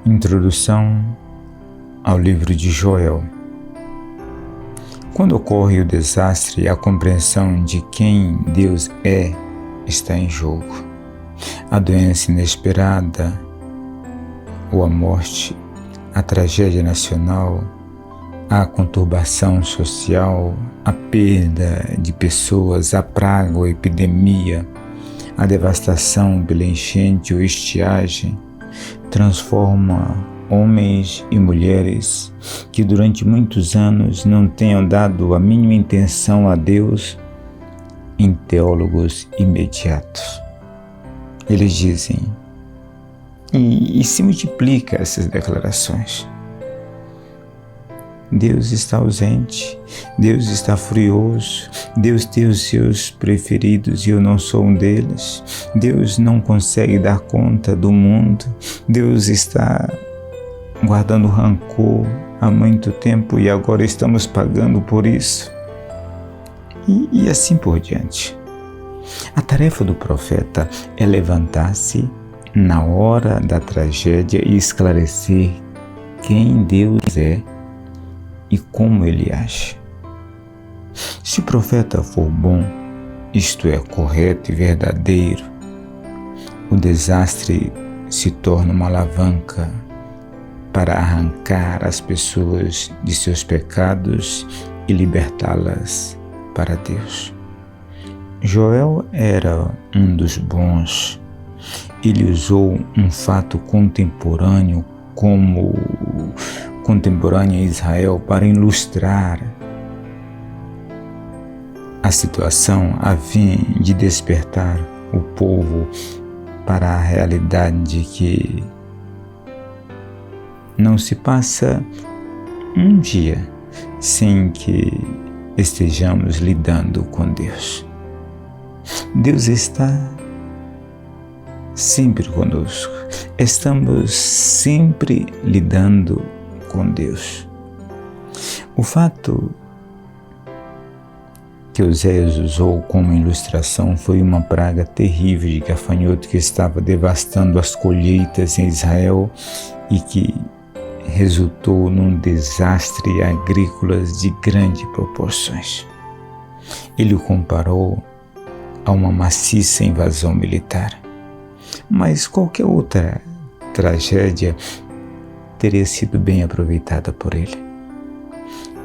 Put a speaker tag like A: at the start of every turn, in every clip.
A: Introdução ao livro de Joel. Quando ocorre o desastre, a compreensão de quem Deus está em jogo. A doença inesperada, ou a morte, a tragédia nacional, a conturbação social, a perda de pessoas, a praga ou epidemia, a devastação pela enchente ou estiagem, transforma homens e mulheres que durante muitos anos não tenham dado a mínima intenção a Deus em teólogos imediatos. Eles dizem, e se multiplica essas declarações. Deus está ausente, Deus está furioso, Deus tem os seus preferidos e eu não sou um deles, Deus não consegue dar conta do mundo, Deus está guardando rancor há muito tempo e agora estamos pagando por isso. E assim por diante. A tarefa do profeta é levantar-se na hora da tragédia e esclarecer quem Deus é e como ele age. Se o profeta for bom, isto é, correto e verdadeiro, o desastre se torna uma alavanca para arrancar as pessoas de seus pecados e libertá-las para Deus. Joel era um dos bons. Ele usou um fato contemporâneo a Israel para ilustrar a situação a fim de despertar o povo para a realidade de que não se passa um dia sem que estejamos lidando com Deus. Deus está sempre conosco. Estamos sempre lidando com Deus. O fato que Oséias usou como ilustração foi uma praga terrível de gafanhoto que estava devastando as colheitas em Israel e que resultou num desastre agrícola de grandes proporções. Ele o comparou a uma maciça invasão militar. Mas qualquer outra tragédia teria sido bem aproveitada por ele.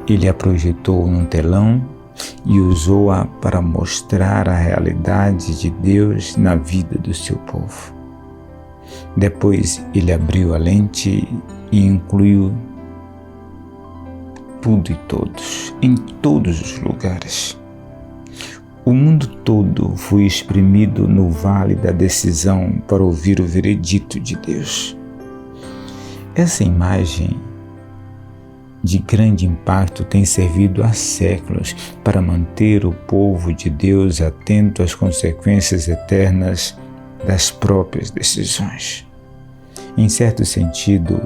A: Ele a projetou num telão e usou-a para mostrar a realidade de Deus na vida do seu povo. Depois ele abriu a lente e incluiu tudo e todos, em todos os lugares. O mundo todo foi espremido no vale da decisão para ouvir o veredito de Deus. Essa imagem de grande impacto tem servido há séculos para manter o povo de Deus atento às consequências eternas das próprias decisões. Em certo sentido,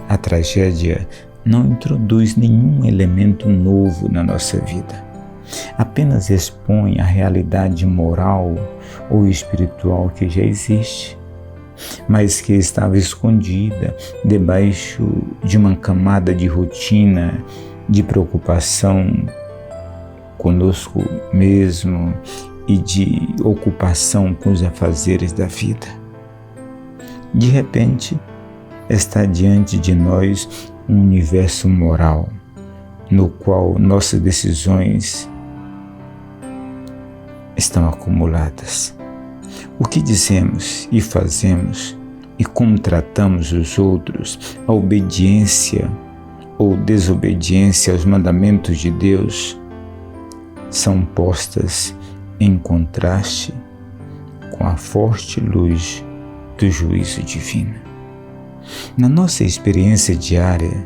A: a tragédia não introduz nenhum elemento novo na nossa vida. Apenas expõe a realidade moral ou espiritual que já existe, mas que estava escondida debaixo de uma camada de rotina, de preocupação conosco mesmo e de ocupação com os afazeres da vida. De repente, está diante de nós um universo moral, no qual nossas decisões estão acumuladas. O que dizemos e fazemos e como tratamos os outros, a obediência ou desobediência aos mandamentos de Deus são postas em contraste com a forte luz do juízo divino. Na nossa experiência diária,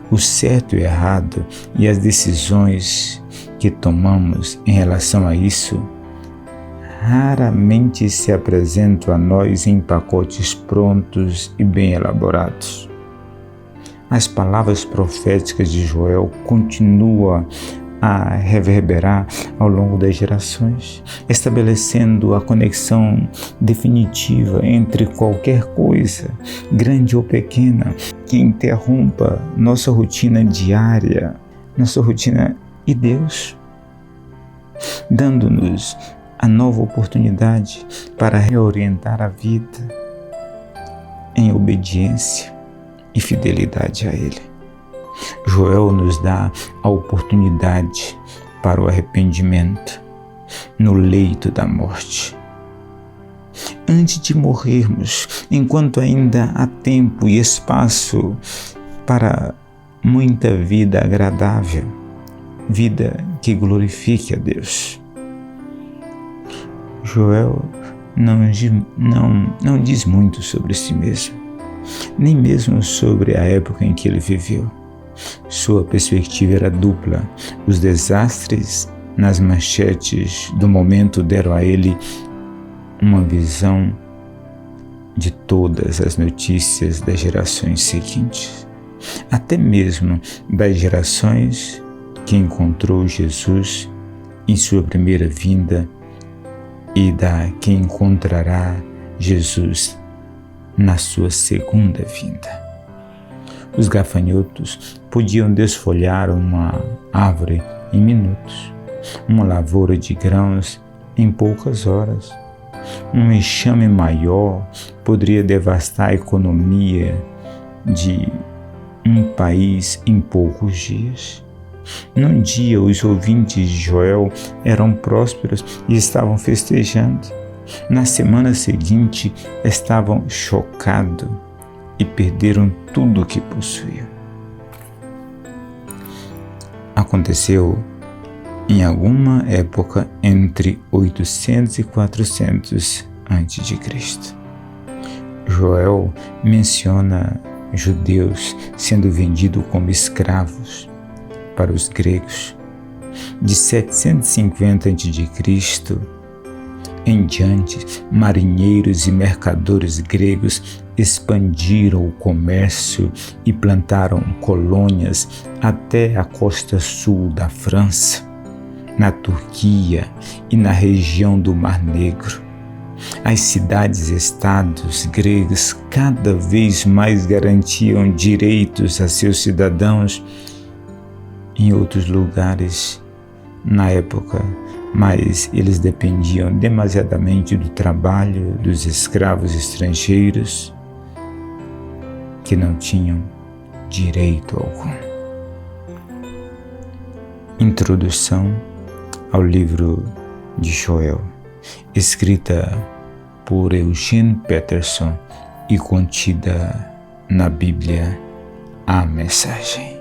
A: o certo e o errado e as decisões que tomamos em relação a isso raramente se apresentam a nós em pacotes prontos e bem elaborados. As palavras proféticas de Joel continuam a reverberar ao longo das gerações, estabelecendo a conexão definitiva entre qualquer coisa, grande ou pequena, que interrompa nossa rotina diária, nossa rotina e Deus, dando-nos a nova oportunidade para reorientar a vida em obediência e fidelidade a Ele. Joel nos dá a oportunidade para o arrependimento no leito da morte. Antes de morrermos, enquanto ainda há tempo e espaço para muita vida agradável, vida que glorifique a Deus. Joel não diz muito sobre si mesmo, nem mesmo sobre a época em que ele viveu. Sua perspectiva era dupla. Os desastres nas manchetes do momento deram a ele uma visão de todas as notícias das gerações seguintes, até mesmo das gerações que encontrou Jesus em sua primeira vinda e da que encontrará Jesus na sua segunda vinda. Os gafanhotos podiam desfolhar uma árvore em minutos, uma lavoura de grãos em poucas horas. Um enxame maior poderia devastar a economia de um país em poucos dias. Num dia, os ouvintes de Joel eram prósperos e estavam festejando. Na semana seguinte, estavam chocados e perderam tudo o que possuíam. Aconteceu em alguma época entre 800 e 400 a.C. Joel menciona judeus sendo vendidos como escravos para os gregos. De 750 a.C. em diante, marinheiros e mercadores gregos expandiram o comércio e plantaram colônias até a costa sul da França, na Turquia e na região do Mar Negro. As cidades-estados gregas cada vez mais garantiam direitos a seus cidadãos. Em outros lugares, na época, mas eles dependiam demasiadamente do trabalho dos escravos estrangeiros que não tinham direito algum. Introdução ao livro de Joel, escrita por Eugene Peterson e contida na Bíblia A Mensagem.